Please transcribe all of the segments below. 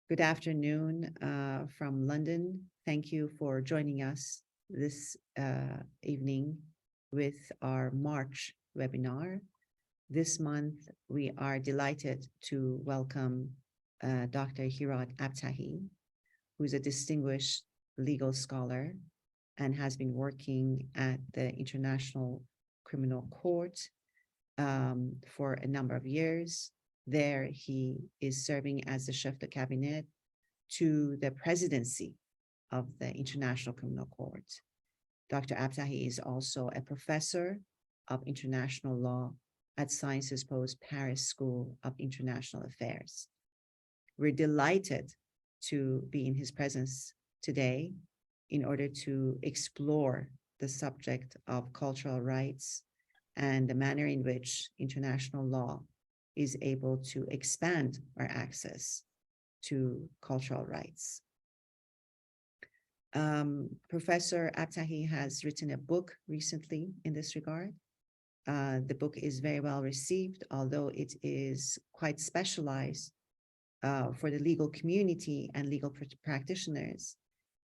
Good afternoon from London. Thank you for joining us this evening with our March webinar. This month, we are delighted to welcome Dr. Hirad Abtahi, who is a distinguished legal scholar and has been working at the International Criminal Court for a number of years. There, he is serving as the chef de cabinet to the presidency of the International Criminal Court. Dr. Abtahi is also a professor of international law at Sciences Po's Paris School of International Affairs. We're delighted to be in his presence today in order to explore the subject of cultural rights and the manner in which international law is able to expand our access to cultural rights. Professor Abtahi has written a book recently in this regard. The book is very well received, although it is quite specialized for the legal community and legal practitioners.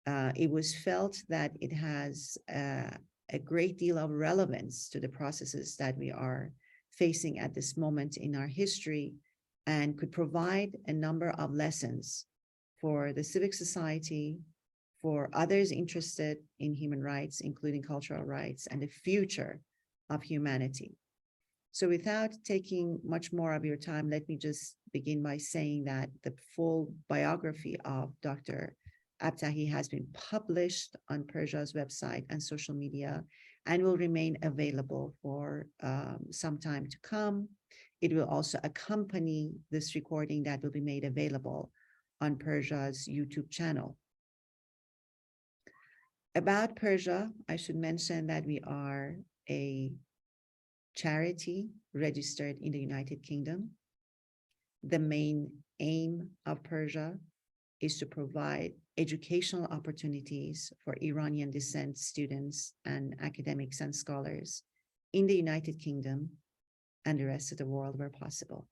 It was felt that it has a great deal of relevance to the processes that we are facing at this moment in our history and could provide a number of lessons for the civic society, for others interested in human rights, including cultural rights, and the future of humanity. So without taking much more of your time, let me just begin by saying that the full biography of Dr. Abtahi has been published on Persia's website and social media and will remain available for some time to come. It will also accompany this recording that will be made available on Persia's YouTube channel. About Persia, I should mention that we are a charity registered in the United Kingdom. The main aim of Persia is to provide educational opportunities for Iranian descent students and academics and scholars in the United Kingdom and the rest of the world where possible.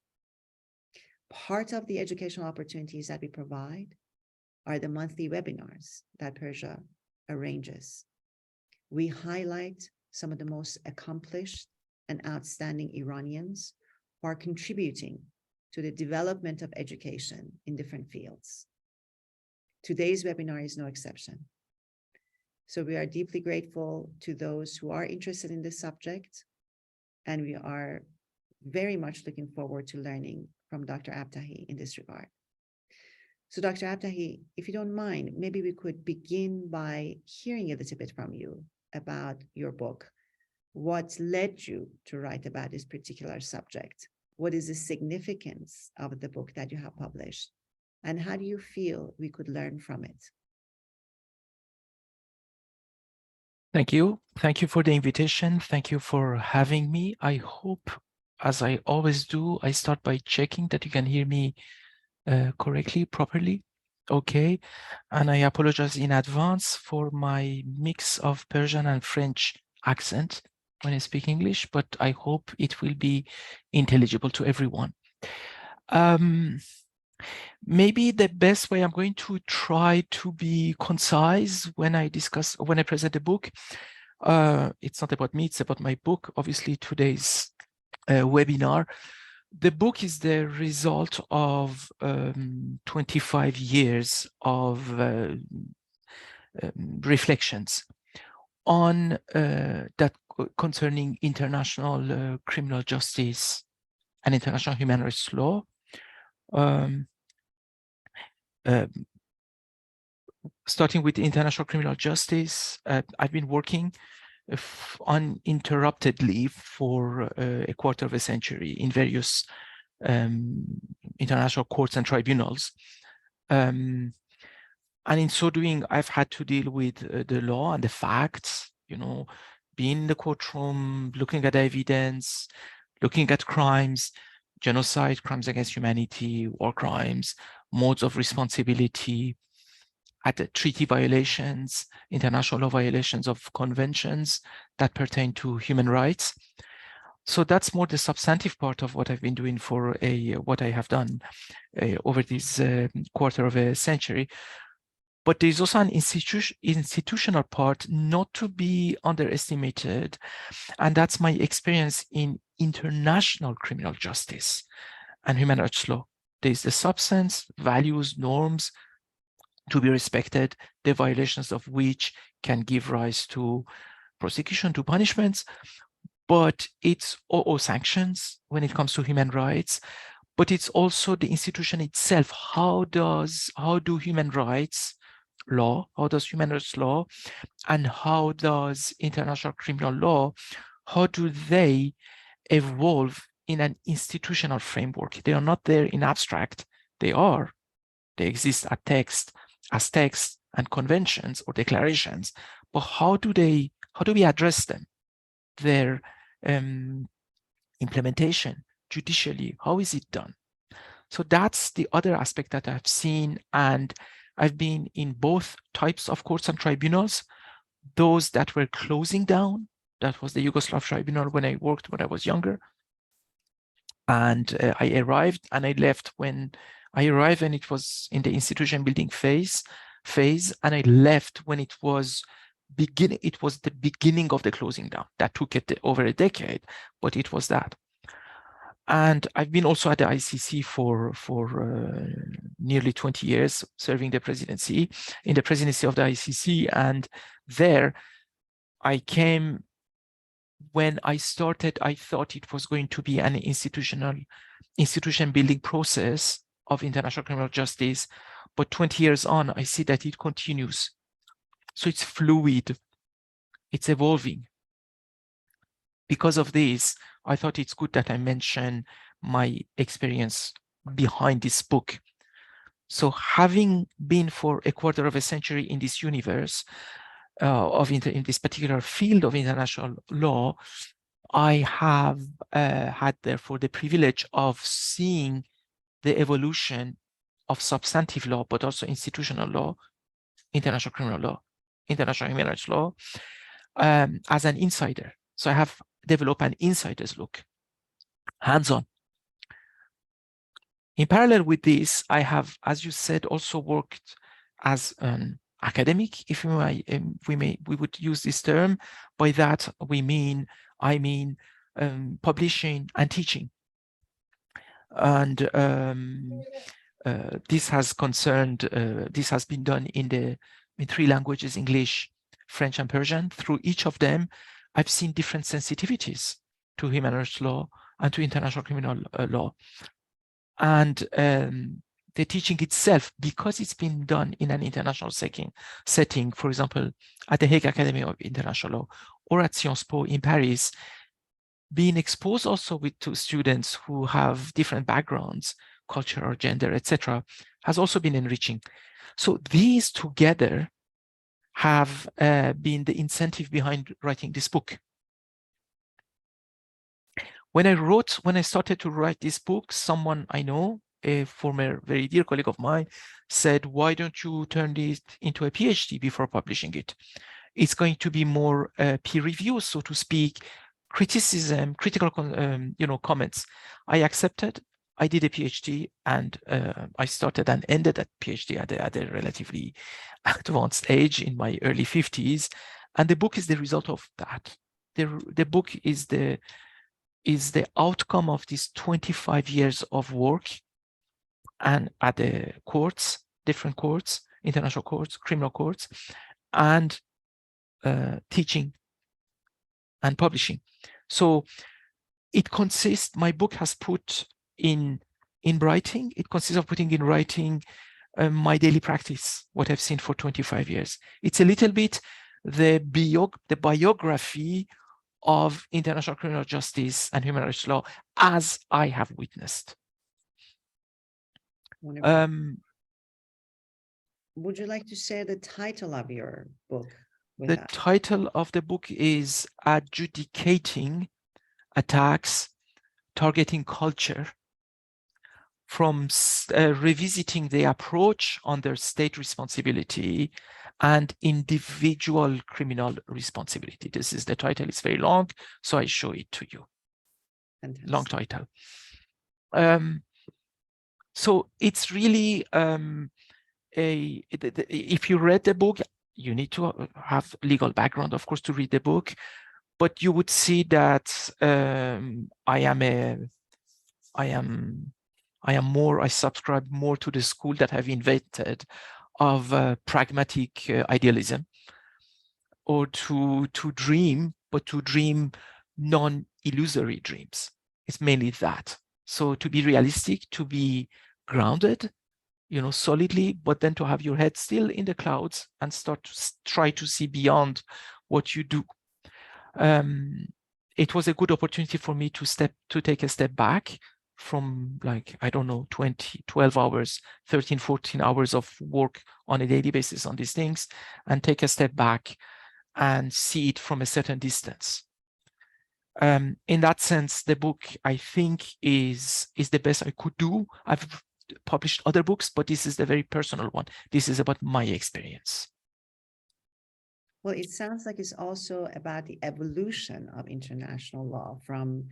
Part of the educational opportunities that we provide are the monthly webinars that Persia arranges. We highlight some of the most accomplished and outstanding Iranians who are contributing to the development of education in different fields. Today's webinar is no exception. So we are deeply grateful to those who are interested in this subject, and we are very much looking forward to learning from Dr. Abtahi in this regard. So Dr. Abtahi, if you don't mind, maybe we could begin by hearing a little bit from you about your book. What led you to write about this particular subject? What is the significance of the book that you have published? And how do you feel we could learn from it? Thank you. Thank you for the invitation. Thank you for having me. I hope, as I always do, I start by checking that you can hear me correctly, properly. Okay. And I apologize in advance for my mix of Persian and French accent when I speak English, but I hope it will be intelligible to everyone. Maybe the best way, I'm going to try to be concise when I present the book. It's not about me, it's about my book. Obviously, today's webinar. The book is the result of 25 years of reflections on that concerning international criminal justice and international human rights law. Starting with international criminal justice, I've been working uninterruptedly for a quarter of a century in various international courts and tribunals. And in so doing, I've had to deal with the law and the facts, you know, being in the courtroom, looking at evidence, looking at crimes, genocide, crimes against humanity, war crimes, modes of responsibility, at the treaty violations, international law violations of conventions that pertain to human rights. So that's more the substantive part of what I've been doing for what I have done over this quarter of a century. But there's also an institutional part not to be underestimated, and that's my experience in international criminal justice and human rights law. There's the substance, values, norms to be respected, the violations of which can give rise to prosecution, to punishments, but it's or sanctions when it comes to human rights, but it's also the institution itself. How do human rights law, how does human rights law, and how does international criminal law, how do they evolve in an institutional framework? They are not there in abstract. They exist as text and conventions or declarations, but how do we address them? Their implementation judicially, how is it done? So that's the other aspect that I've seen, and I've been in both types of courts and tribunals, those that were closing down. That was the Yugoslav tribunal when I worked when I was younger. And I arrived and I left when I arrived and it was in the institution building phase, and I left when it was the beginning of the closing down. That took it over a decade, but it was that. And I've been also at the ICC for nearly 20 years, serving the presidency of the ICC. And there I came, when I started, I thought it was going to be an institution building process of international criminal justice. But 20 years on, I see that it continues. So it's fluid, it's evolving. Because of this, I thought it's good that I mention my experience behind this book. So having been for a quarter of a century in this universe, in this particular field of international law, I have had therefore the privilege of seeing the evolution of substantive law, but also institutional law, international criminal law, international human rights law, as an insider. So I have developed an insider's look, hands-on. In parallel with this, I have, as you said, also worked as an academic, if we would use this term. By that I mean publishing and teaching. And this has been done in 3 languages: English, French, and Persian. Through each of them, I've seen different sensitivities to human rights law and to international criminal law. And the teaching itself, because it's been done in an international setting, for example, at the Hague Academy of International Law or at Sciences Po in Paris, being exposed also to students who have different backgrounds, culture or gender, etc., has also been enriching. So these together have been the incentive behind writing this book. When I started to write this book, someone I know, a former very dear colleague of mine, said, "Why don't you turn this into a PhD before publishing it? It's going to be more peer review, so to speak, criticism, critical comments." I accepted. I did a PhD, and I started and ended that PhD at a relatively advanced age in my early 50s. And the book is the result of that. The book is the outcome of these 25 years of work and at the courts, different courts, international courts, criminal courts, and teaching and publishing. So it consists, my book has put in writing, it consists of putting in writing my daily practice, what I've seen for 25 years. It's a little bit the biography of international criminal justice and human rights law as I have witnessed. Would you like to say the title of your book? The title of the book is Adjudicating Attacks Targeting Culture, from revisiting the approach under state responsibility and individual criminal responsibility. This is the title. It's very long, so I show it to you. long Fantastic. title. So it's really if you read the book, you need to have legal background, of course, to read the book, but you would see that I subscribe more to the school that have invented of pragmatic idealism, or to dream, but to dream non-illusory dreams. It's mainly that. So to be realistic, to be grounded, you know, solidly, but then to have your head still in the clouds and start to try to see beyond what you do. It was a good opportunity for me to take a step back from, like, I don't know, 12 hours, 13, 14 hours of work on a daily basis on these things, and take a step back and see it from a certain distance. In that sense, the book, I think, is the best I could do. I've published other books, but this is the very personal one. This is about my experience. Well, it sounds like it's also about the evolution of international law from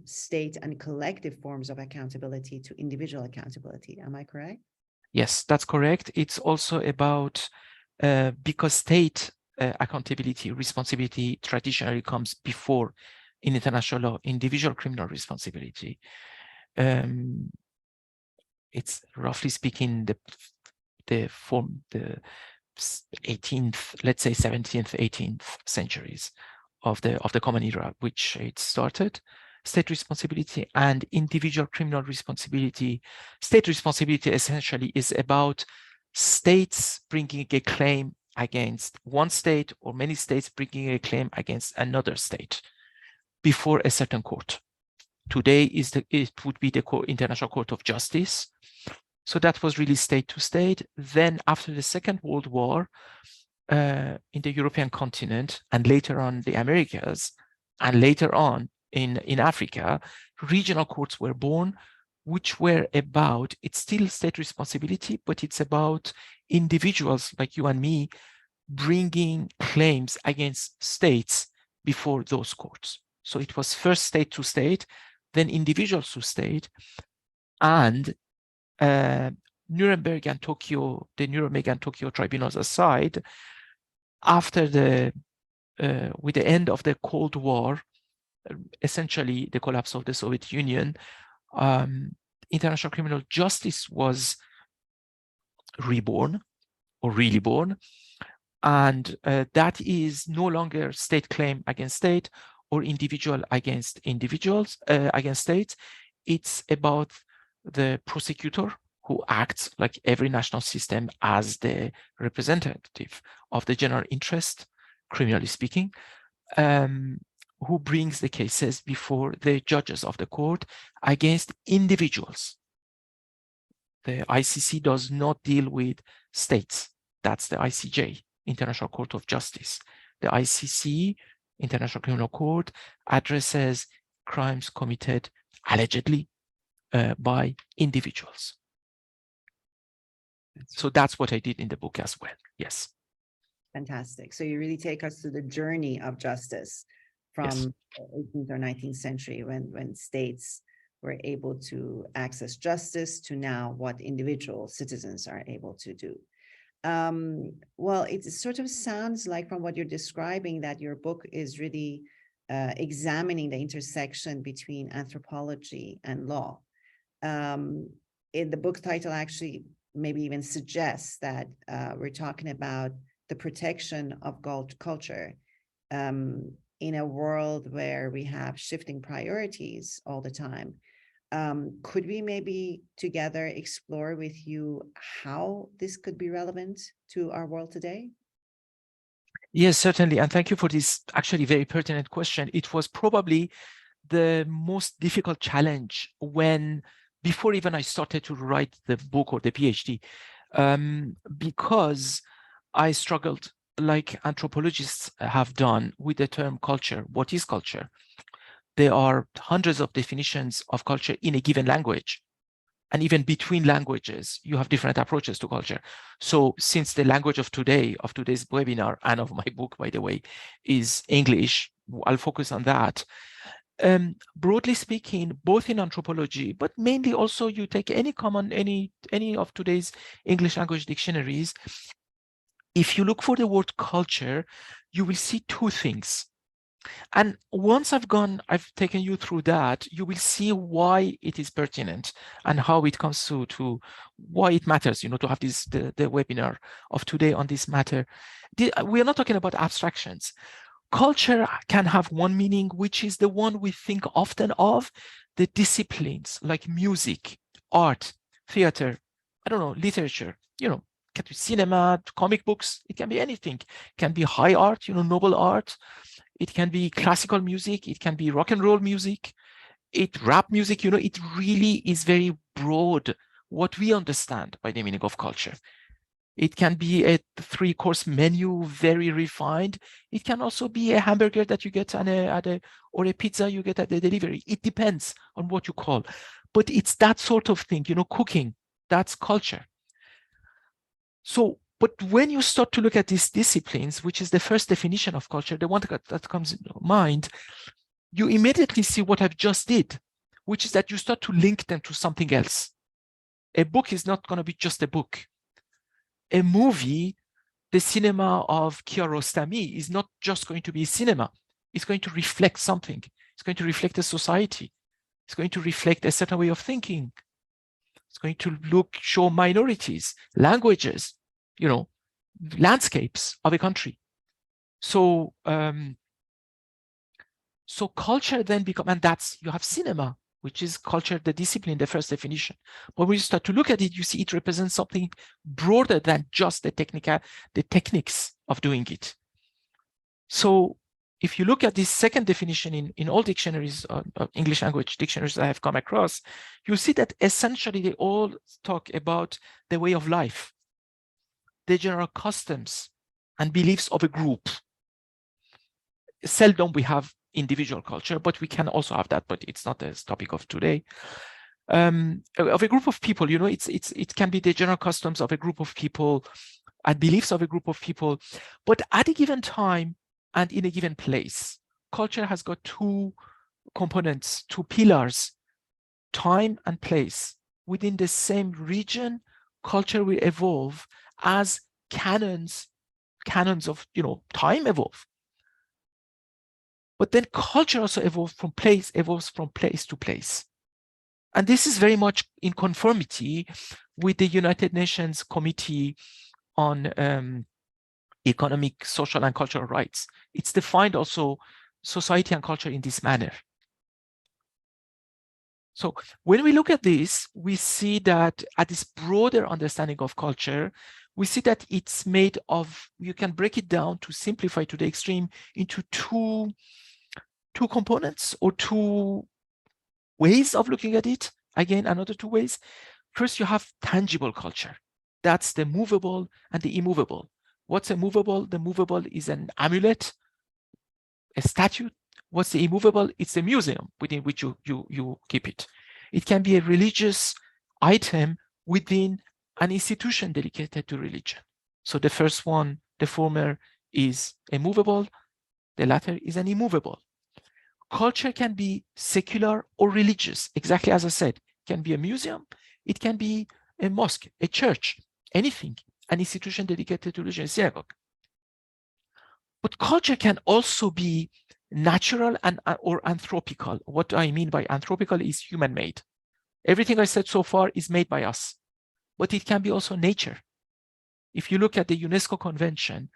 state and collective forms of accountability to individual accountability. Am I correct? Yes, that's correct. It's also about, because state accountability, responsibility traditionally comes before, in international law, individual criminal responsibility. It's roughly speaking the 18th, let's say 17th, 18th centuries of the common era, which it started. State responsibility and individual criminal responsibility. State responsibility essentially is about states bringing a claim against one state, or many states bringing a claim against another state before a certain court. Today it would be the International Court of Justice. So that was really state to state. Then after the Second World War, in the European continent, and later on the Americas, and later on in Africa, regional courts were born, which were about, it's still state responsibility, but it's about individuals like you and me bringing claims against states before those courts. So it was first state to state, then individuals to state, and Nuremberg and Tokyo, the Nuremberg and Tokyo tribunals aside, after with the end of the Cold War, essentially the collapse of the Soviet Union, international criminal justice was reborn, or really born, and that is no longer state claim against state or individual against individuals, against states. It's about the prosecutor, who acts like every national system as the representative of the general interest, criminally speaking, who brings the cases before the judges of the court against individuals. The ICC does not deal with states. That's the ICJ, International Court of Justice. The ICC, International Criminal Court, addresses crimes committed allegedly by individuals. So that's what I did in the book as well. Yes. Fantastic. So you really take us through the journey of justice from Yes. the 18th or 19th century, when states were able to access justice, to now what individual citizens are able to do. Well, it sort of sounds like, from what you're describing, that your book is really examining the intersection between anthropology and law. In the book title actually maybe even suggests that we're talking about the protection of culture in a world where we have shifting priorities all the time. Could we maybe together explore with you how this could be relevant to our world today? Yes, certainly. And thank you for this actually very pertinent question. It was probably the most difficult challenge before even I started to write the book or the PhD, because I struggled, like anthropologists have done, with the term culture. What is culture? There are hundreds of definitions of culture in a given language. And even between languages, you have different approaches to culture. So since the language of today's webinar, and of my book, by the way, is English, I'll focus on that. broadly speaking, both in anthropology, but mainly also you take any of today's English language dictionaries. If you look for the word culture, you will see two things. And once I've taken you through that, you will see why it is pertinent and how it comes to why it matters, to have the webinar of today on this matter. We are not talking about abstractions. Culture can have one meaning, which is the one we think often of, the disciplines like music, art, theater, I don't know, literature, can be cinema, comic books, it can be anything. It can be high art, noble art. It can be classical music. It can be rock and roll music. Rap music, it really is very broad what we understand by the meaning of culture. It can be a 3-course menu, very refined. It can also be a hamburger that you get or a pizza you get at the delivery. It depends on what you call. But it's that sort of thing, cooking, that's culture. So, but when you start to look at these disciplines, which is the first definition of culture, the one that comes in mind, you immediately see what I've just did, which is that you start to link them to something else. A book is not going to be just a book. A movie, the cinema of Kiarostami, is not just going to be cinema. It's going to reflect something. It's going to reflect a society. It's going to reflect a certain way of thinking. It's going to show minorities, languages, landscapes of a country. So, so culture then becomes, and you have cinema, which is culture, the discipline, the first definition. But when you start to look at it, you see it represents something broader than just the techniques of doing it. So if you look at this second definition in all dictionaries, English language dictionaries I have come across, you see that essentially they all talk about the way of life, the general customs and beliefs of a group. Seldom we have individual culture, but we can also have that, but it's not the topic of today. Of a group of people, it can be the general customs of a group of people and beliefs of a group of people, but at a given time and in a given place, culture has got two components, two pillars, time and place. Within the same region, culture will evolve as canons of time evolve. But then culture also evolves from place to place. And this is very much in conformity with the United Nations Committee on Economic, Social, and Cultural Rights. It's defined also society and culture in this manner. So when we look at this, we see that at this broader understanding of culture, we see that it's made of, you can break it down to simplify to the extreme into two components or two ways of looking at it. Again, another two ways. First, you have tangible culture. That's the movable and the immovable. What's a movable? The movable is an amulet, a statue. What's the immovable? It's a museum within which you keep it. It can be a religious item within an institution dedicated to religion. So the first one, the former, is a movable. The latter is an immovable. Culture can be secular or religious, exactly as I said. It can be a museum, it can be a mosque, a church, anything, an institution dedicated to religion, a synagogue. But culture can also be natural or anthropical. What I mean by anthropical is human-made. Everything I said so far is made by us, but it can be also nature. If you look at the UNESCO Convention,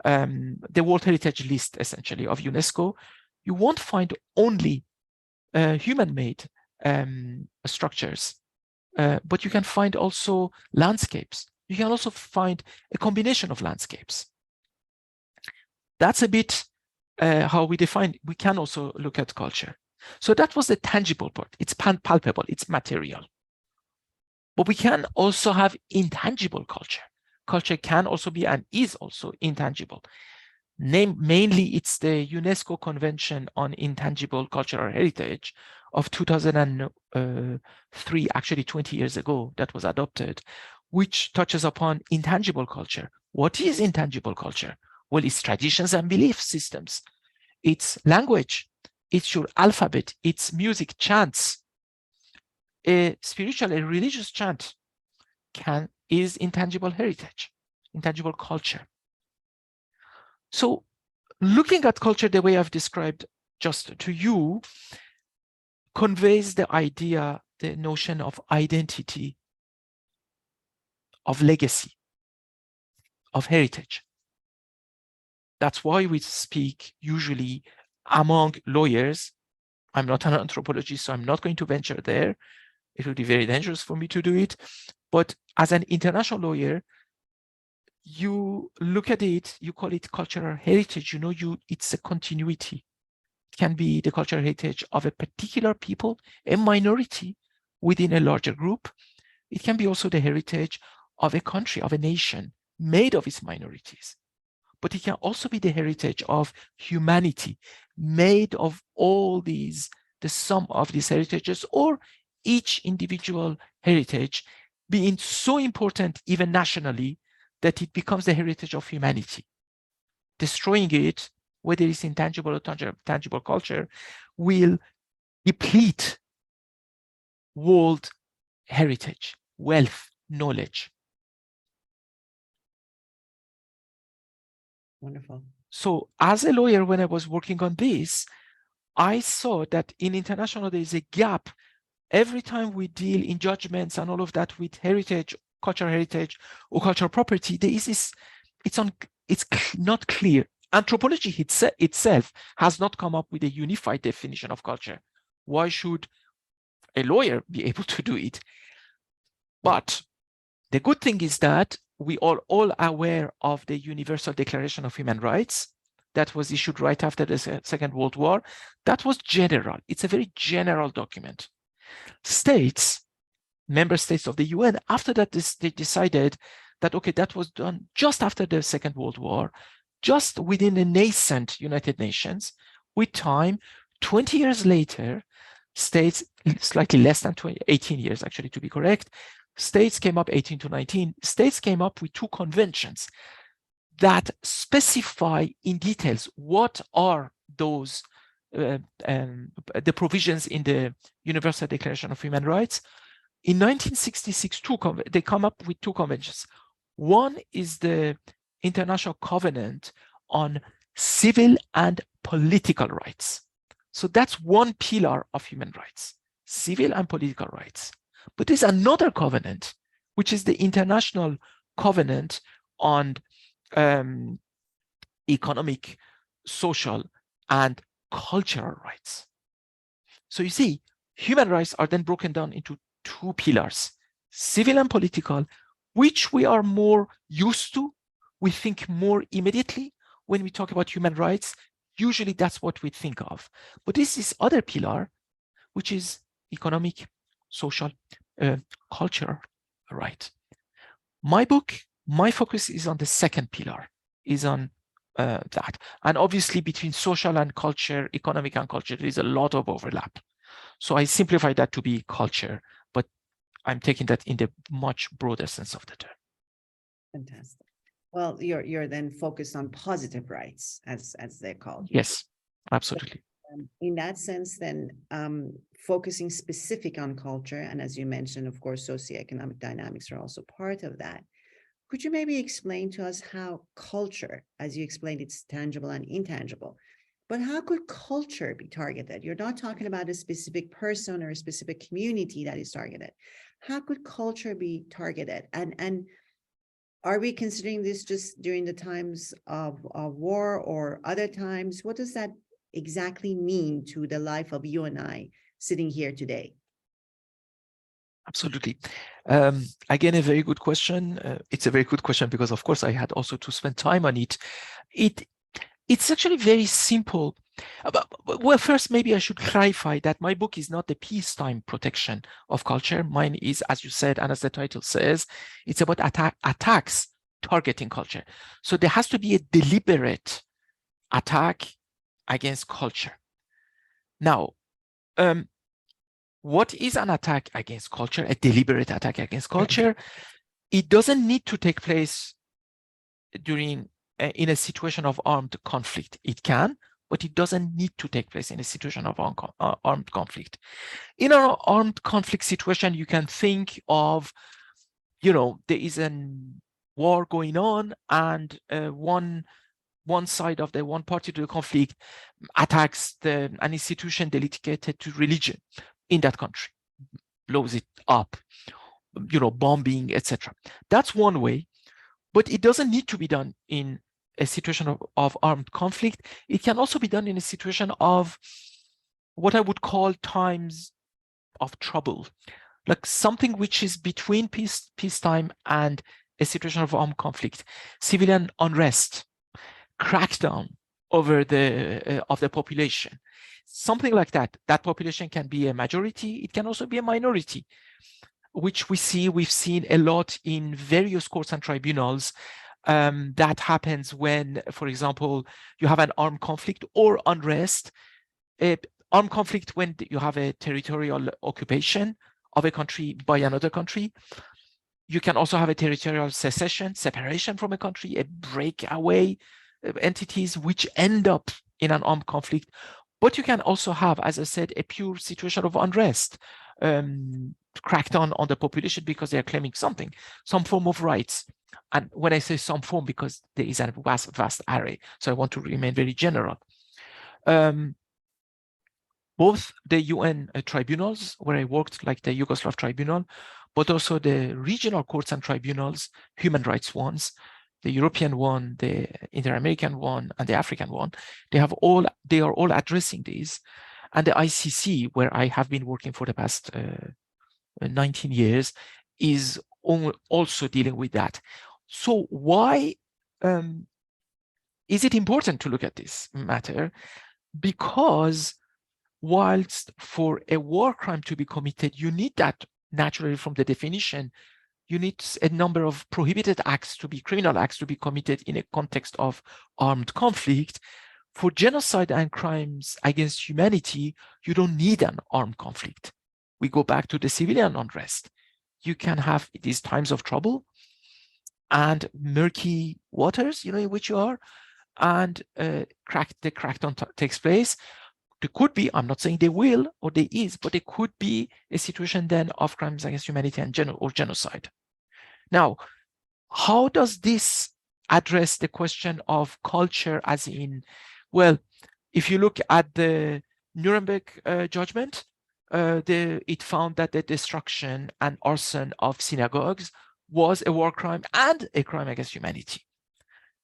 the World Heritage List, essentially, of UNESCO, you won't find only human-made structures, but you can find also landscapes. You can also find a combination of landscapes. That's a bit how we define. We can also look at culture. So that was the tangible part. It's palpable, it's material. But we can also have intangible culture. Culture can also be and is also intangible. Mainly, it's the UNESCO Convention on Intangible Cultural Heritage of 2003, actually 20 years ago, that was adopted, which touches upon intangible culture. What is intangible culture? Well, it's traditions and belief systems. It's language. it's your alphabet, it's music, chants. A spiritual, a religious chant is intangible heritage, intangible culture. So looking at culture the way I've described just to you conveys the idea, the notion of identity, of legacy, of heritage. That's why we speak usually among lawyers. I'm not an anthropologist, so I'm not going to venture there. It would be very dangerous for me to do it. But as an international lawyer, you look at it, you call it cultural heritage, it's a continuity. It can be the cultural heritage of a particular people, a minority within a larger group. It can be also the heritage of a country, of a nation made of its minorities. But it can also be the heritage of humanity made of all these, the sum of these heritages, or each individual heritage being so important even nationally that it becomes the heritage of humanity. Destroying it, whether it's intangible or tangible culture, will deplete world heritage, wealth, knowledge. Wonderful. So as a lawyer, when I was working on this, I saw that in international, there is a gap. Every time we deal in judgments and all of that with heritage, cultural heritage, or cultural property, there is this, it's not clear. Anthropology itself has not come up with a unified definition of culture. Why should a lawyer be able to do it? But the good thing is that we are all aware of the Universal Declaration of Human Rights that was issued right after the Second World War. That was general. It's a very general document. States, member states of the UN, after that, they decided that, okay, that was done just after the Second World War, just within a nascent United Nations. With time, 20 years later, states, slightly less than 18 years actually to be correct, states came up, 18 to 19, states came up with two conventions that specify in details what are those the provisions in the Universal Declaration of Human Rights. In 1966, they come up with two conventions. One is the International Covenant on Civil and Political Rights. So that's one pillar of human rights, civil and political rights. But there's another covenant, which is the International Covenant on economic, social, and cultural rights. So you see, human rights are then broken down into two pillars, civil and political, which we are more used to. We think more immediately when we talk about human rights. Usually that's what we think of. But this is other pillar, which is economic, social, cultural right. My book, my focus is on the second pillar, is on that. And obviously between social and culture, economic and culture, there is a lot of overlap. So I simplify that to be culture, but I'm taking that in the much broader sense of the term. Fantastic. Well, you're then focused on positive rights, as they're called. Yes, absolutely. In that sense, then focusing specific on culture, and as you mentioned, of course, socioeconomic dynamics are also part of that. Could you maybe explain to us how culture, as you explained, it's tangible and intangible, but how could culture be targeted? You're not talking about a specific person or a specific community that is targeted. How could culture be targeted? And are we considering this just during the times of war or other times? What does that exactly mean to the life of you and I sitting here today? Absolutely. Again, a very good question. It's a very good question because, of course, I had also to spend time on it. It's actually very simple. Well, first, maybe I should clarify that my book is not the peacetime protection of culture. Mine is, as you said, and as the title says, it's about attacks targeting culture. So there has to be a deliberate attack against culture. Now, what is an attack against culture, a deliberate attack against culture? It doesn't need to take place during in a situation of armed conflict. It can, but it doesn't need to take place in a situation of armed conflict. In an armed conflict situation, you can think of, there is a war going on, and one side of the one party to the conflict attacks an institution dedicated to religion in that country, blows it up, bombing, etc. That's one way, but it doesn't need to be done in a situation of armed conflict. It can also be done in a situation of what I would call times of trouble, like something which is between peacetime and a situation of armed conflict, civilian unrest, crackdown over of the population, something like that. That population can be a majority, it can also be a minority, which we've seen a lot in various courts and tribunals. That happens when, for example, you have an armed conflict or unrest. Armed conflict when you have a territorial occupation of a country by another country. You can also have a territorial secession, separation from a country, a breakaway entities which end up in an armed conflict. But you can also have, as I said, a pure situation of unrest, crackdown on the population because they are claiming something, some form of rights. And when I say some form, because there is a vast array, so I want to remain very general. Both the UN tribunals, where I worked, like the Yugoslav tribunal, but also the regional courts and tribunals, human rights ones, the European one, the Inter-American one, and the African one, they are all addressing these. And the ICC, where I have been working for the past 19 years, is also dealing with that. So why is it important to look at this matter? Because whilst for a war crime to be committed, you need that naturally from the definition. You need a number of prohibited acts to be criminal acts to be committed in a context of armed conflict. For genocide and crimes against humanity, you don't need an armed conflict. We go back to the civilian unrest. You can have these times of trouble and murky waters, in which you are, and the crackdown takes place. There could be, I'm not saying they will or there is, but there could be a situation then of crimes against humanity and genocide. Now, how does this address the question of culture, as in, well, if you look at the Nuremberg judgment, it found that the destruction and arson of synagogues was a war crime and a crime against humanity.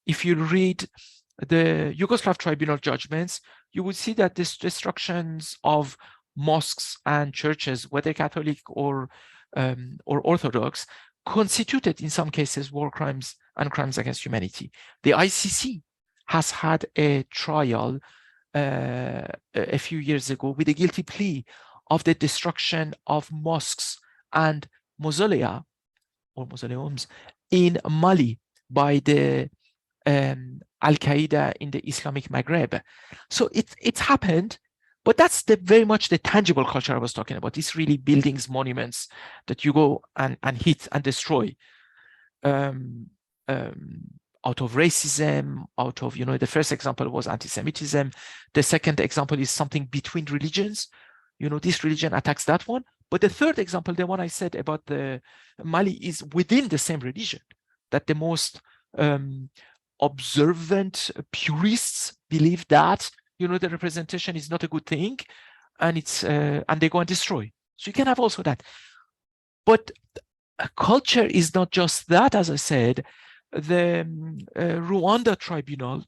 If you read the Yugoslav tribunal judgments, you would see that these destructions of mosques and churches, whether Catholic or Orthodox, constituted in some cases war crimes and crimes against humanity. The ICC has had a trial a few years ago with a guilty plea of the destruction of mosques and mausolea or mausoleums in Mali by the Al-Qaeda in the Islamic Maghreb. So it's happened, but that's very much the tangible culture I was talking about. It's really buildings, monuments that you go and hit and destroy out of racism, out of, the first example was anti-Semitism. The second example is something between religions. This religion attacks that one. But the third example, the one I said about the Mali, is within the same religion, that the most observant purists believe that the representation is not a good thing, and it's and they go and destroy. So you can have also that. But culture is not just that. As I said, the Rwanda tribunal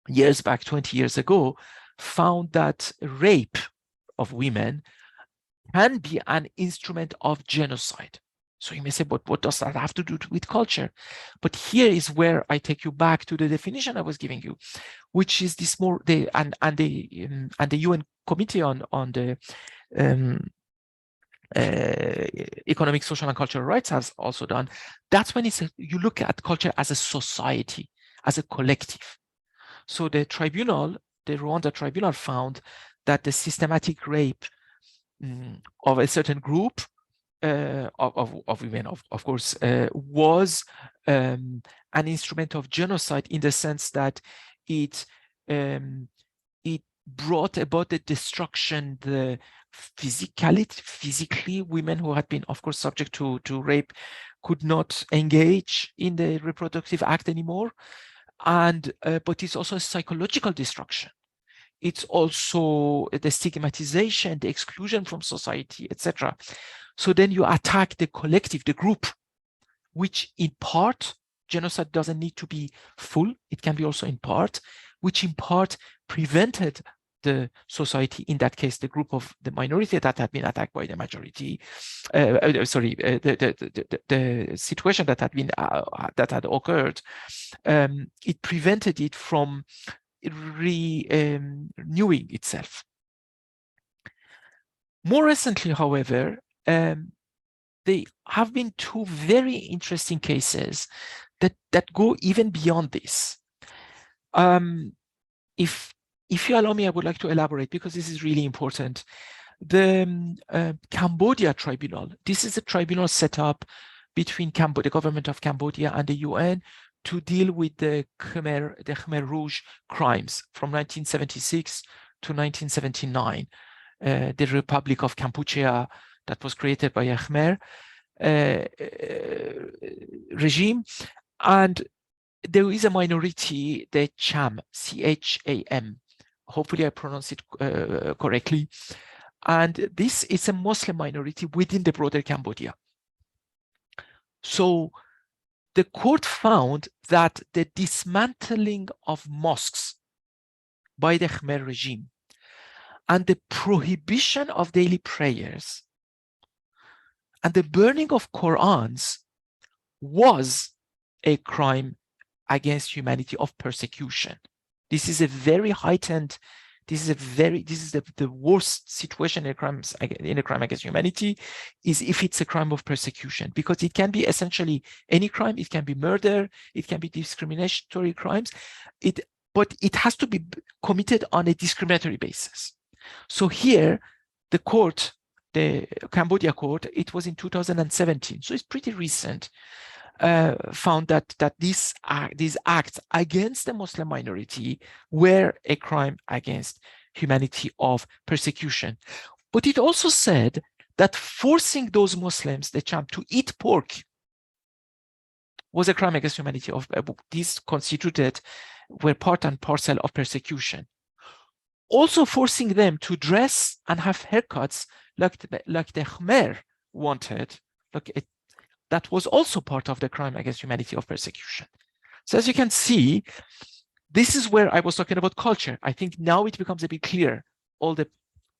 years back, 20 years ago, found that rape of women can be an instrument of genocide. So you may say, but what does that have to do with culture? But here is where I take you back to the definition I was giving you, which is this more the UN Committee on the economic, social, and cultural rights has also done. That's when you look at culture as a society, as a collective. So the tribunal, the Rwanda tribunal, found that the systematic rape of a certain group of women, of course, was an instrument of genocide, in the sense that it brought about the destruction, the physically, women who had been, of course, subject to rape could not engage in the reproductive act anymore. And but it's also a psychological destruction. It's also the stigmatization, the exclusion from society, etc. So then you attack the collective, the group, which in part, genocide doesn't need to be full, it can be also in part, which in part prevented the society, in that case, the group of the minority that had been attacked by the majority, the situation that had been that had occurred, it prevented it from renewing itself. More recently, however, there have been two very interesting cases that go even beyond this. If you allow me, I would like to elaborate because this is really important. The Cambodia Tribunal, this is a tribunal set up between the government of Cambodia and the UN to deal with the Khmer Rouge crimes from 1976 to 1979. The Republic of Kampuchea that was created by a Khmer regime. And there is a minority, the Cham, C-H-A-M. Hopefully I pronounce it correctly. And this is a Muslim minority within the broader Cambodia. So the court found that the dismantling of mosques by the Khmer regime and the prohibition of daily prayers and the burning of Qurans was a crime against humanity of persecution. This is a very heightened, this is the worst situation in a crime against humanity, is if it's a crime of persecution, because it can be essentially any crime. It can be murder, it can be discriminatory crimes, but it has to be committed on a discriminatory basis. So here, the court, the Cambodia court, it was in 2017, so it's pretty recent, found that these acts against the Muslim minority were a crime against humanity of persecution. But it also said that forcing those Muslims, the Cham, to eat pork was a crime against humanity. These were part and parcel of persecution. Also forcing them to dress and have haircuts like the Khmer wanted, that was also part of the crime against humanity of persecution. So as you can see, this is where I was talking about culture. I think now it becomes a bit clear, all the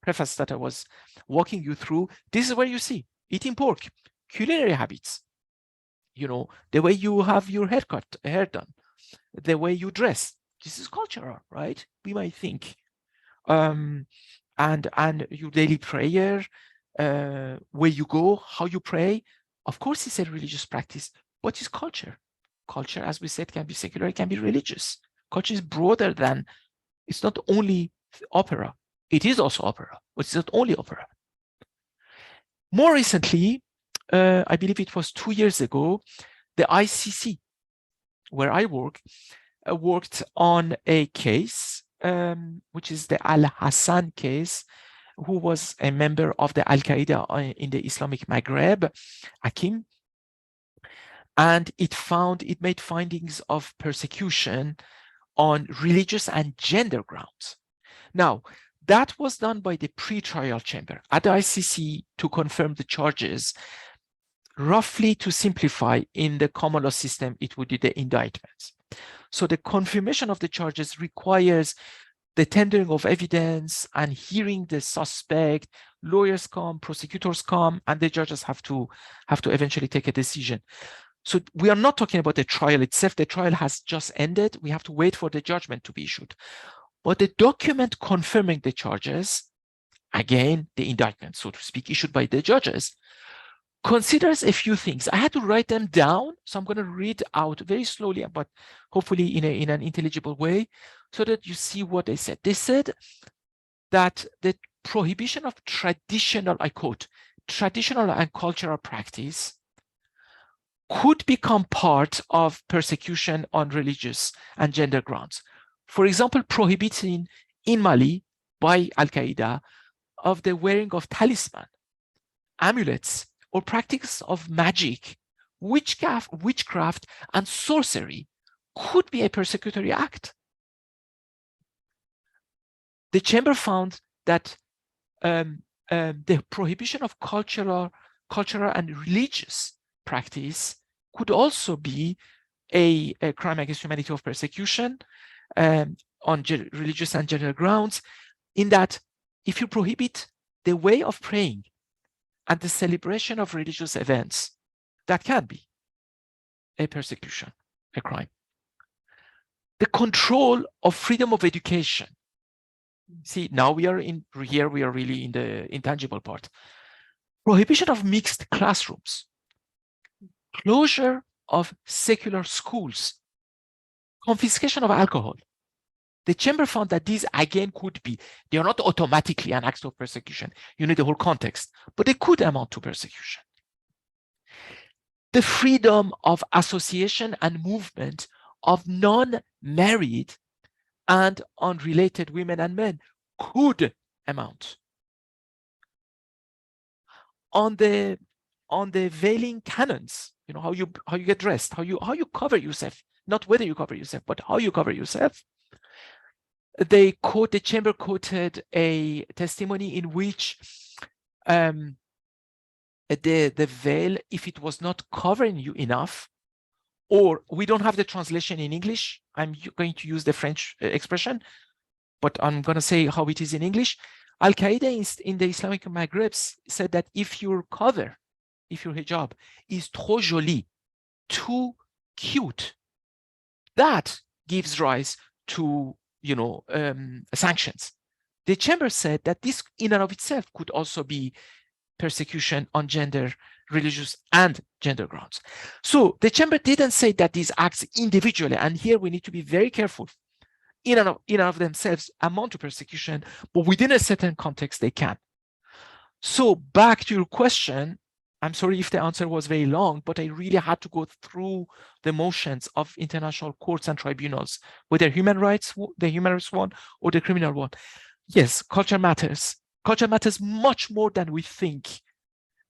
preface that I was walking you through. This is where you see eating pork, culinary habits, the way you have your hair done, the way you dress. This is cultural, right? We might think. And your daily prayer, where you go, how you pray. Of course, it's a religious practice, but it's culture. Culture, as we said, can be secular, it can be religious. Culture is broader than, it's not only opera. It is also opera, but it's not only opera. More recently, I believe it was 2 years ago, the ICC, where I work, worked on a case, which is the Al-Hassan case, who was a member of the Al-Qaeda in the Islamic Maghreb, Akim, and it made findings of persecution on religious and gender grounds. Now, that was done by the pre-trial chamber at the ICC to confirm the charges. Roughly, to simplify, in the common law system, it would be the indictments. So the confirmation of the charges requires the tendering of evidence and hearing the suspect. Lawyers come, prosecutors come, and the judges have to eventually take a decision. So we are not talking about the trial itself. The trial has just ended. We have to wait for the judgment to be issued. But the document confirming the charges, again, the indictment, so to speak, issued by the judges, considers a few things. I had to write them down, so I'm going to read out very slowly, but hopefully in an intelligible way, so that you see what they said. They said that the prohibition of traditional, I quote, traditional and cultural practice could become part of persecution on religious and gender grounds. For example, prohibiting in Mali by Al-Qaeda of the wearing of talisman, amulets, or practice of magic, witchcraft, and sorcery could be a persecutory act. The chamber found that the prohibition of cultural and religious practice could also be a crime against humanity of persecution on religious and gender grounds, in that if you prohibit the way of praying and the celebration of religious events, that can be a persecution, a crime. The control of freedom of education. See, now we are really in the intangible part. Prohibition of mixed classrooms, closure of secular schools, confiscation of alcohol. The chamber found that these again could be, they are not automatically an act of persecution. You need the whole context, but they could amount to persecution. The freedom of association and movement of non-married and unrelated women and men could amount. On the veiling canons, you know, how you get dressed, how you cover yourself, not whether you cover yourself, but how you cover yourself. The chamber quoted a testimony in which the veil, if it was not covering you enough, or we don't have the translation in English, I'm going to use the French expression, but I'm going to say how it is in English. Al-Qaeda in the Islamic Maghreb said that if your hijab is trop jolie, too cute, that gives rise to, you know, sanctions. The chamber said that this in and of itself could also be persecution on gender, religious, and gender grounds. So the chamber didn't say that these acts individually, and here we need to be very careful, in and of themselves amount to persecution, but within a certain context they can. So back to your question, I'm sorry if the answer was very long, but I really had to go through the motions of international courts and tribunals, whether the human rights one or the criminal one. Yes, culture matters. Culture matters much more than we think.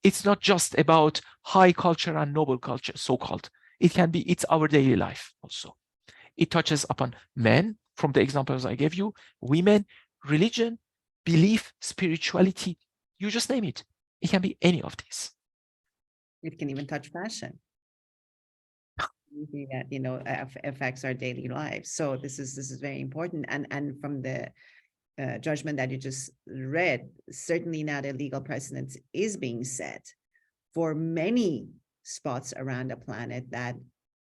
It's not just about high culture and noble culture, so-called. It's our daily life also. It touches upon men, from the examples I gave you, women, religion, belief, spirituality, you just name it. It can be any of these. It can even touch fashion. That, you know, affects our daily lives. So this is very important. And from the judgment that you just read, certainly now the legal precedent is being set for many spots around the planet that,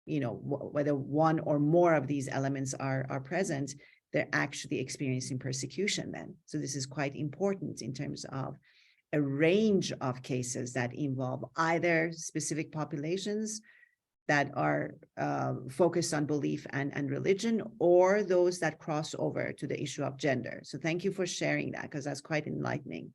you know, whether one or more of these elements are present, they're actually experiencing persecution then. So this is quite important in terms of a range of cases that involve either specific populations that are focused on belief and religion, or those that cross over to the issue of gender. So thank you for sharing that, because that's quite enlightening.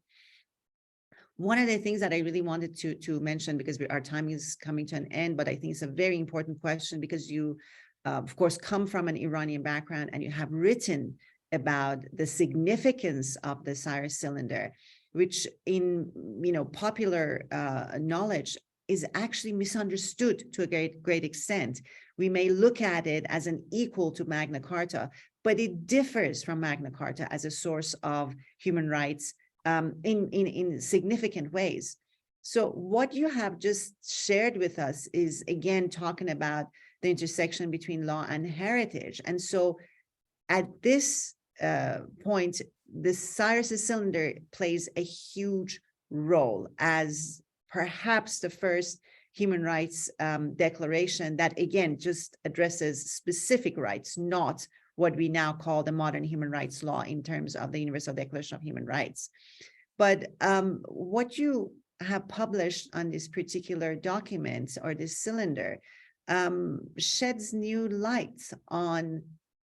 One of the things that I really wanted to mention, because our time is coming to an end, but I think it's a very important question, because you, of course, come from an Iranian background and you have written about the significance of the Cyrus cylinder, which in, you know, popular knowledge is actually misunderstood to a great extent. We may look at it as an equal to Magna Carta, but it differs from Magna Carta as a source of human rights in significant ways. So what you have just shared with us is, again, talking about the intersection between law and heritage. And so at this point, the Cyrus cylinder plays a huge role as perhaps the first human rights declaration that, again, just addresses specific rights, not what we now call the modern human rights law in terms of the Universal Declaration of Human Rights. But what you have published on this particular document, or this cylinder, sheds new light on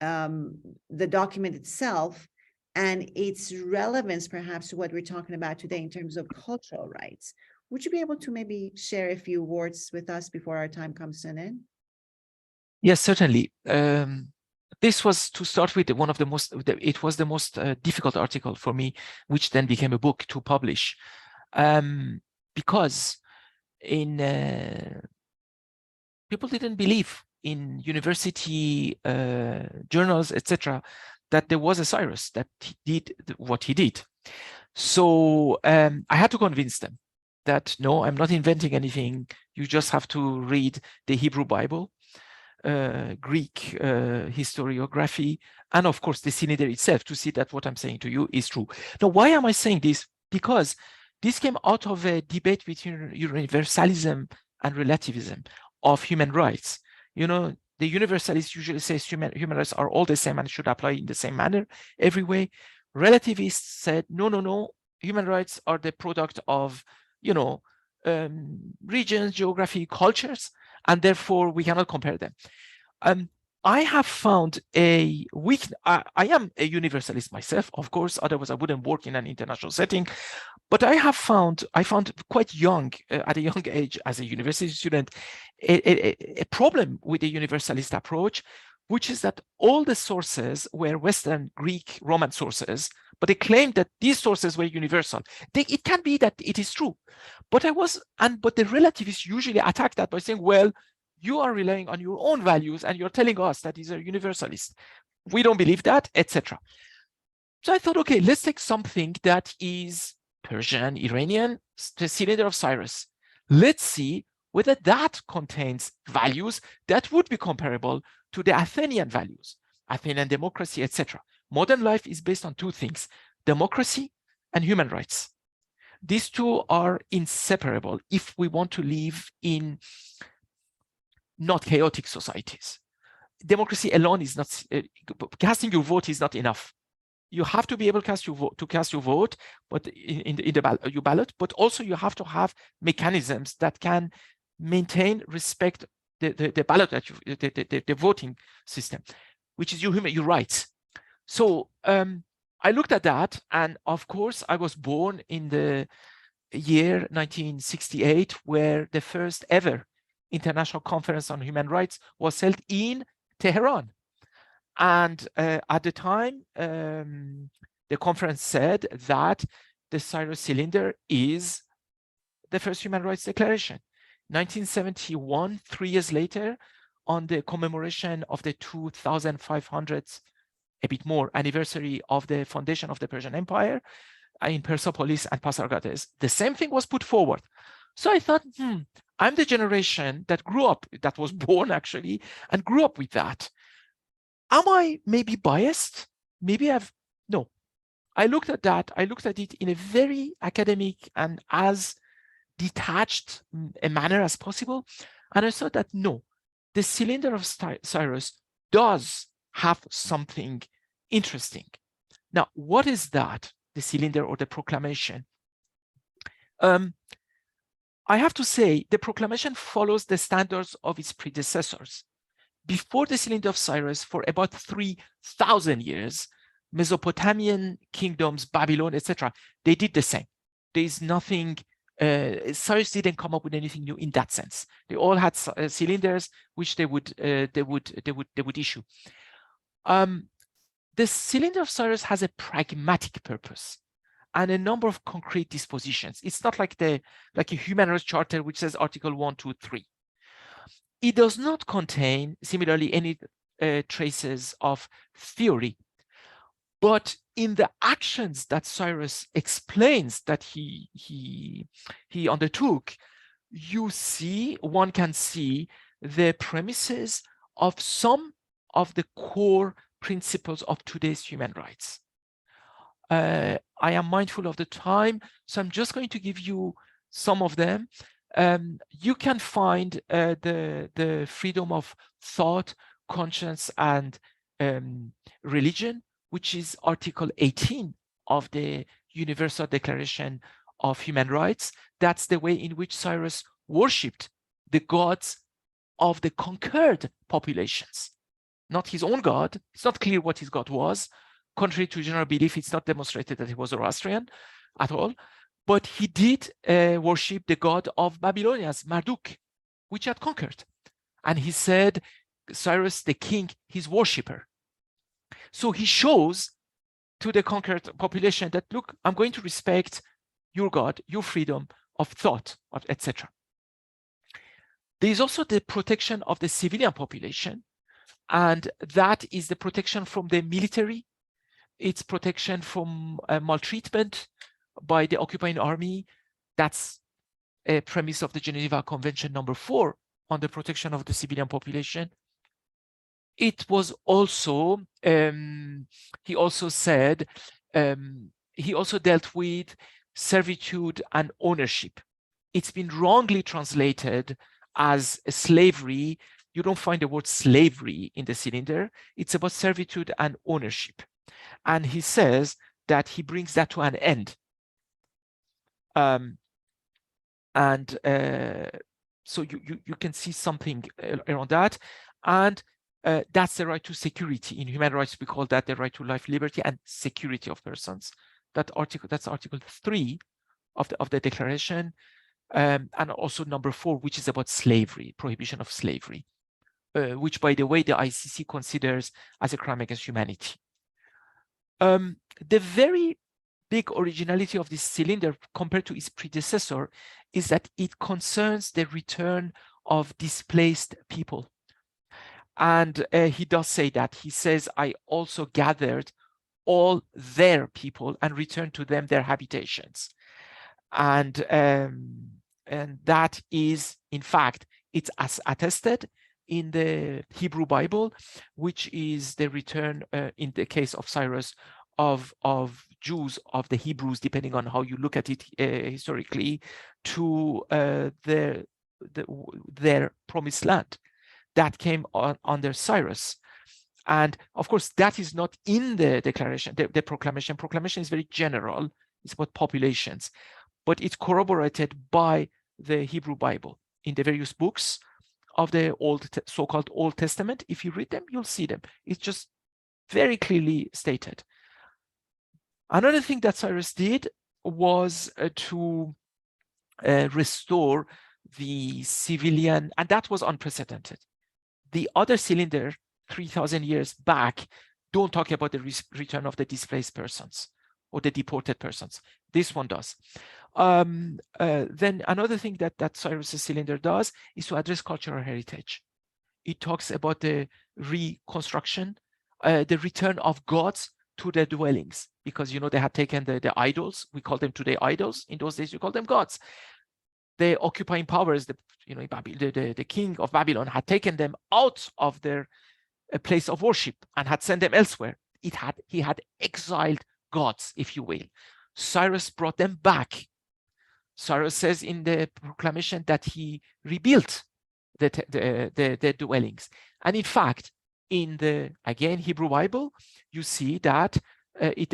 the document itself and its relevance, perhaps, to what we're talking about today in terms of cultural rights. Would you be able to maybe share a few words with us before our time comes to an end? Yes, certainly. this was, to start with, one of the most, it was the most difficult article for me, which then became a book to publish, because people didn't believe in university journals, etc., that there was a Cyrus that he did what he did. So I had to convince them that no, I'm not inventing anything. You just have to read the Hebrew Bible, Greek historiography, and of course the cylinder itself to see that what I'm saying to you is true. Now, why am I saying this? Because this came out of a debate between universalism and relativism of human rights. You know, the universalists usually say human rights are all the same and should apply in the same manner every way. Relativists said, no, no, no, human rights are the product of, you know, regions, geography, cultures, and therefore we cannot compare them. I have found a weak, I am a universalist myself, of course, otherwise I wouldn't work in an international setting, but I found quite young, at a young age as a university student, a problem with the universalist approach, which is that all the sources were Western, Greek, Roman sources, but they claimed that these sources were universal. It can be that it is true, but the relativists usually attack that by saying, well, you are relying on your own values and you're telling us that these are universalists. We don't believe that, etc. So I thought, okay, let's take something that is Persian, Iranian, the cylinder of Cyrus. Let's see whether that contains values that would be comparable to the Athenian values, Athenian democracy, etc. Modern life is based on two things: democracy and human rights. These two are inseparable if we want to live in not chaotic societies. Democracy alone is not, casting your vote is not enough. You have to be able to cast your vote, but in your ballot, but also you have to have mechanisms that can maintain, respect the ballot, that the voting system, which is your rights. So I looked at that, and of course I was born in the year 1968, where the first ever International Conference on Human Rights was held in Tehran. And at the time, the conference said that the Cyrus cylinder is the first human rights declaration. 1971, 3 years later, on the commemoration of the 2500th, a bit more, anniversary of the foundation of the Persian Empire in Persepolis and Pasargades, the same thing was put forward. So I thought, I'm the generation that grew up, that was born actually, and grew up with that. Am I maybe biased? Maybe no. I looked at that, I looked at it in a very academic and as detached a manner as possible. And I saw that no, the cylinder of Cyrus does have something interesting. Now, what is that? The cylinder or the proclamation? I have to say, the proclamation follows the standards of its predecessors. Before the cylinder of Cyrus, for about 3,000 years, Mesopotamian kingdoms, Babylon, etc., they did the same. There is nothing, Cyrus didn't come up with anything new in that sense. They all had cylinders which they would issue. The cylinder of Cyrus has a pragmatic purpose and a number of concrete dispositions. It's not like a human rights charter which says Article 1, 2, 3. It does not contain, similarly, any traces of theory. But in the actions that Cyrus explains that he undertook, one can see the premises of some of the core principles of today's human rights. I am mindful of the time, so I'm just going to give you some of them. You can find the freedom of thought, conscience, and religion, which is Article 18 of the Universal Declaration of Human Rights. That's the way in which Cyrus worshipped the gods of the conquered populations, not his own god. It's not clear what his god was. Contrary to general belief, it's not demonstrated that he was Zoroastrian at all. But he did worship the god of Babylonians, Marduk, which he had conquered. And he said, Cyrus, the king, his worshipper. So he shows to the conquered population that, look, I'm going to respect your God, your freedom of thought, etc. There is also the protection of the civilian population, and that is the protection from the military. It's protection from maltreatment by the occupying army. That's a premise of the Geneva Convention number 4 on the protection of the civilian population. It was also, he also said, he also dealt with servitude and ownership. It's been wrongly translated as slavery. You don't find the word slavery in the cylinder. It's about servitude and ownership. And he says that he brings that to an end. So you can see something around that. And that's the right to security. In human rights, we call that the right to life, liberty, and security of persons. That's Article 3 of the Declaration, and also number 4, which is about slavery, prohibition of slavery, which, by the way, the ICC considers as a crime against humanity. The very big originality of this cylinder compared to its predecessor is that it concerns the return of displaced people. And he does say that. He says, I also gathered all their people and returned to them their habitations. And that is, in fact, it's as attested in the Hebrew Bible, which is the return, in the case of Cyrus, of Jews, of the Hebrews, depending on how you look at it historically, to their promised land that came under Cyrus. And of course, that is not in the declaration, the proclamation. Proclamation is very general. It's about populations, but it's corroborated by the Hebrew Bible in the various books of the so-called Old Testament. If you read them, you'll see them. It's just very clearly stated. Another thing that Cyrus did was to restore the civilian, and that was unprecedented. The other cylinder 3,000 years back don't talk about the return of the displaced persons or the deported persons. This one does. Then another thing that Cyrus's cylinder does is to address cultural heritage. It talks about the reconstruction, the return of gods to their dwellings, because they had taken the idols. We call them today idols. In those days, we call them gods. The occupying powers, the king of Babylon, had taken them out of their place of worship and had sent them elsewhere. He had exiled gods, if you will. Cyrus brought them back. Cyrus says in the proclamation that he rebuilt the dwellings. And in fact, in the, again, Hebrew Bible, you see that it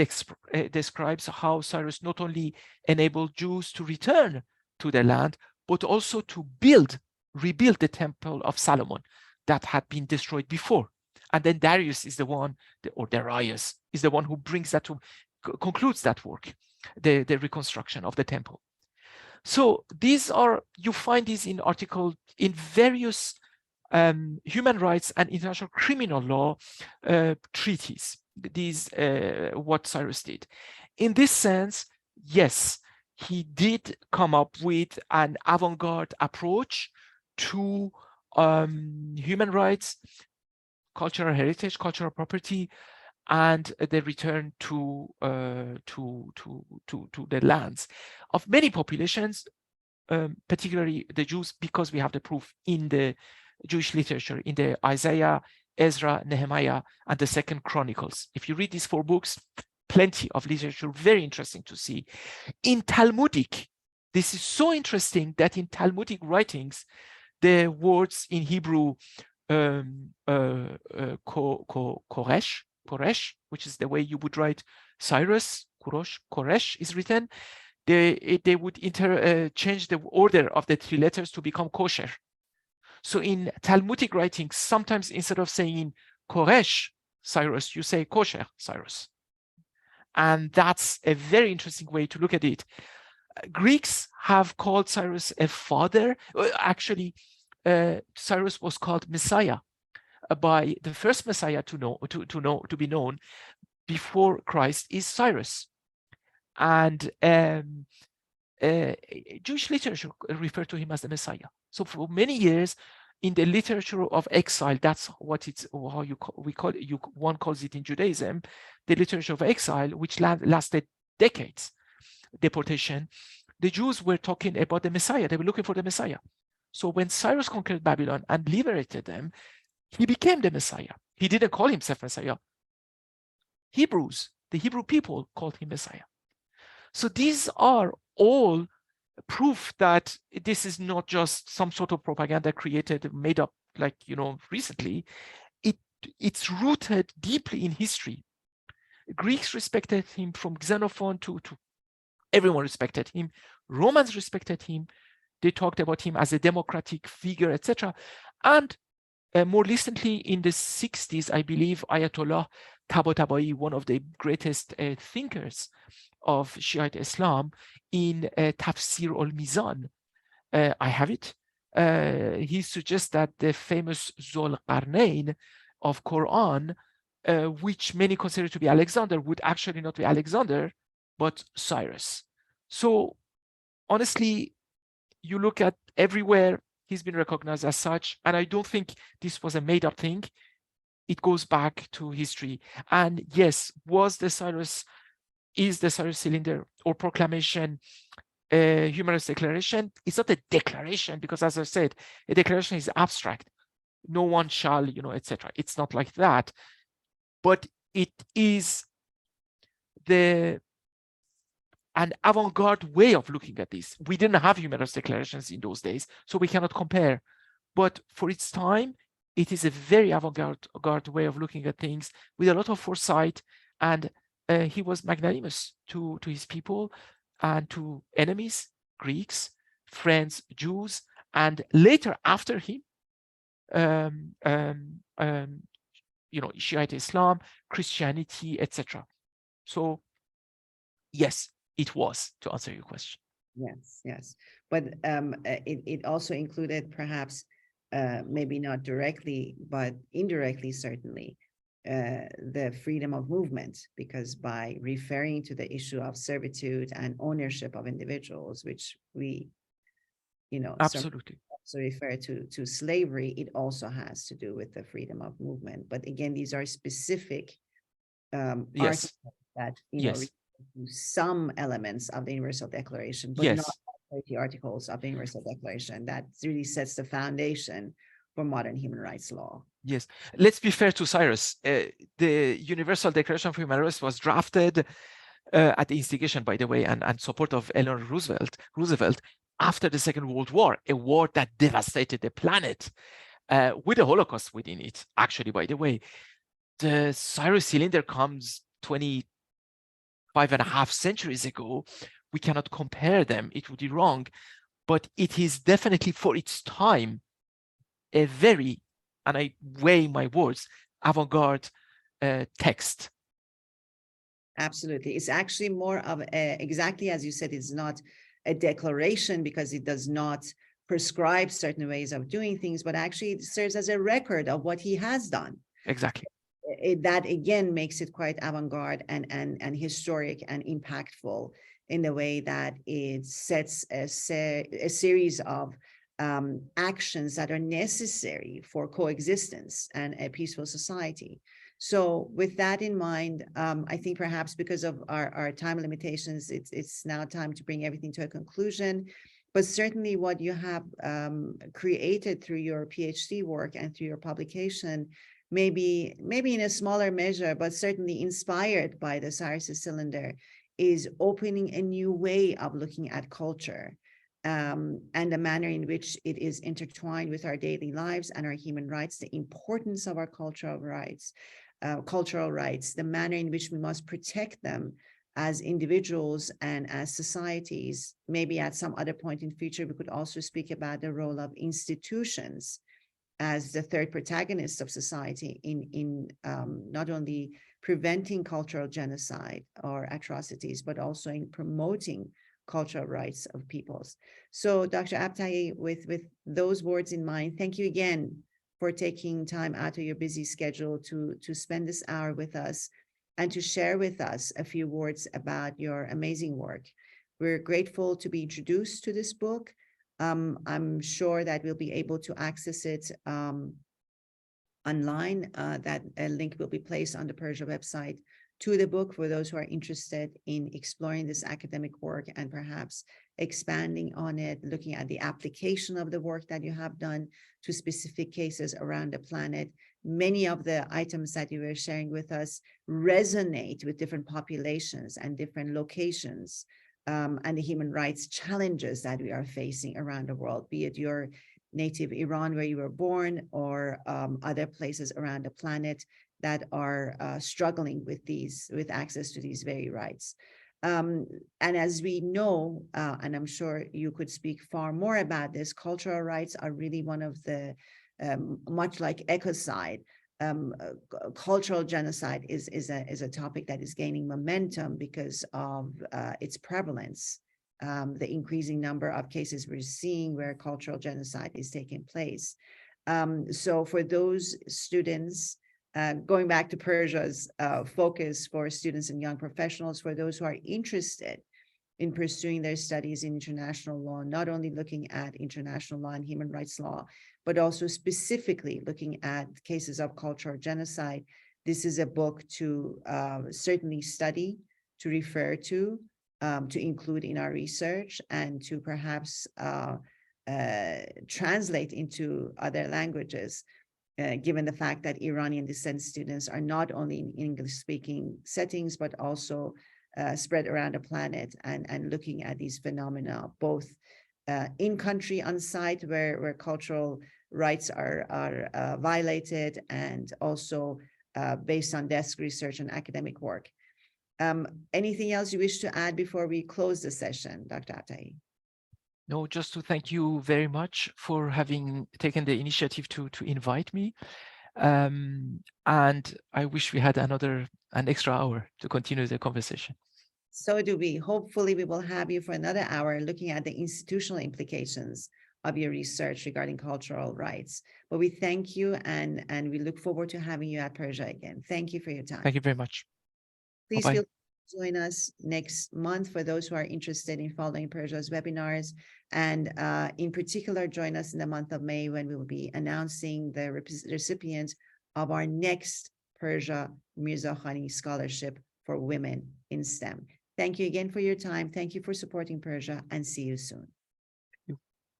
describes how Cyrus not only enabled Jews to return to their land, but also to rebuild the Temple of Solomon that had been destroyed before. And then Darius is the one, or Darius is the one who brings that to, concludes that work, the reconstruction of the temple. So these are, you find these in various human rights and international criminal law treaties. These, what Cyrus did. In this sense, yes, he did come up with an avant-garde approach to human rights, cultural heritage, cultural property, and the return to the lands of many populations, particularly the Jews, because we have the proof in the Jewish literature, in the Isaiah, Ezra, Nehemiah, and the Second Chronicles. If you read these 4 books, plenty of literature, very interesting to see. In Talmudic, this is so interesting that in Talmudic writings, the words in Hebrew, Koresh, which is the way you would write Cyrus, Koresh is written, they would change the order of the 3 letters to become kosher. So in Talmudic writings, sometimes instead of saying Koresh Cyrus, you say kosher Cyrus. And that's a very interesting way to look at it. Greeks have called Cyrus a father. Actually, Cyrus was called Messiah. by the first Messiah to be known before Christ is Cyrus. And Jewish literature refer to him as the Messiah. So for many years, in the literature of exile, that's what it's how one calls it in Judaism, the literature of exile, which lasted decades, deportation. The Jews were talking about the Messiah. They were looking for the Messiah. So when Cyrus conquered Babylon and liberated them, he became the Messiah. He didn't call himself Messiah. Hebrews, the Hebrew people, called him Messiah. So these are all proof that this is not just some sort of propaganda created, made up, like, recently. It's rooted deeply in history. Greeks respected him, from Xenophon to everyone respected him. Romans respected him. They talked about him as a democratic figure, etc. And more recently, in the 60s, I believe Ayatollah Tabatabai, one of the greatest thinkers of Shiite Islam, in Tafsir al-Mizan, I have it. He suggests that the famous Zul Qarnayn of Quran, which many consider to be Alexander, would actually not be Alexander, but Cyrus. So honestly, you look at everywhere, he's been recognized as such, and I don't think this was a made-up thing. It goes back to history. And yes, is the Cyrus cylinder or proclamation a human rights declaration? It's not a declaration, because as I said, a declaration is abstract. No one shall, etc. It's not like that. But it is an avant-garde way of looking at this. We didn't have human rights declarations in those days, so we cannot compare. But for its time, it is a very avant-garde way of looking at things with a lot of foresight, and he was magnanimous to his people and to enemies, Greeks, friends, Jews, and later after him, Shiite Islam, Christianity, etc. So yes, it was, to answer your question. Yes. But it also included, perhaps, maybe not directly, but indirectly, certainly, the freedom of movement, because by referring to the issue of servitude and ownership of individuals, which we, absolutely, so refer to slavery, it also has to do with the freedom of movement. But again, these are specific yes, articles that yes, some elements of the Universal Declaration, but yes, not the articles of the Universal Declaration. That really sets the foundation for modern human rights law. Yes, let's be fair to Cyrus. The Universal Declaration for Human Rights was drafted at the instigation, by the way, and support of Eleanor Roosevelt after the Second World War, a war that devastated the planet, with a Holocaust within it. Actually, by the way, the Cyrus cylinder comes 25.5 centuries ago. We cannot compare them. It would be wrong, but it is definitely, for its time, a very, and I weigh my words, avant-garde text. Absolutely. It's actually more of exactly as you said, it's not a declaration because it does not prescribe certain ways of doing things, but actually it serves as a record of what he has done. Exactly. That again makes it quite avant-garde and historic and impactful in the way that it sets a series of actions that are necessary for coexistence and a peaceful society. So with that in mind, I think perhaps because of our time limitations, it's now time to bring everything to a conclusion. But certainly what you have created through your PhD work and through your publication, maybe in a smaller measure, but certainly inspired by the Cyrus cylinder, is opening a new way of looking at culture, and the manner in which it is intertwined with our daily lives and our human rights, the importance of our cultural rights, the manner in which we must protect them as individuals and as societies. Maybe at some other point in future, we could also speak about the role of institutions as the third protagonist of society in not only preventing cultural genocide or atrocities, but also in promoting cultural rights of peoples. So Dr. Abtahi, with those words in mind, thank you again for taking time out of your busy schedule to spend this hour with us and to share with us a few words about your amazing work. We're grateful to be introduced to this book. I'm sure that we'll be able to access it online. That a link will be placed on the Persia website to the book for those who are interested in exploring this academic work and perhaps expanding on it, looking at the application of the work that you have done to specific cases around the planet. Many of the items that you were sharing with us resonate with different populations and different locations, and the human rights challenges that we are facing around the world, be it your native Iran where you were born or other places around the planet that are struggling with access to these very rights. And as we know, and I'm sure you could speak far more about this, cultural rights are really one of the, much like ecocide, cultural genocide is a topic that is gaining momentum because of its prevalence, the increasing number of cases we're seeing where cultural genocide is taking place. So for those students, going back to Persia's focus for students and young professionals, for those who are interested in pursuing their studies in international law, not only looking at international law and human rights law, but also specifically looking at cases of cultural genocide, this is a book to certainly study, to refer to include in our research, and to perhaps translate into other languages. Given the fact that Iranian descent students are not only in English-speaking settings, but also spread around the planet and looking at these phenomena, both in country on site where cultural rights are violated, and also based on desk research and academic work. Anything else you wish to add before we close the session, Dr. Abtahi? No, just to thank you very much for having taken the initiative to invite me. And I wish we had an extra hour to continue the conversation. So do we. Hopefully we will have you for another hour looking at the institutional implications of your research regarding cultural rights. But we thank you and we look forward to having you at Persia again. Thank you for your time. Thank you very much. Please Bye-bye. feel free to join us next month for those who are interested in following Persia's webinars, and in particular, join us in the month of May when we will be announcing the recipients of our next Persia Mirza Khani Scholarship for Women in STEM. Thank you again for your time. Thank you for supporting Persia, and see you soon.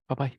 Bye-bye.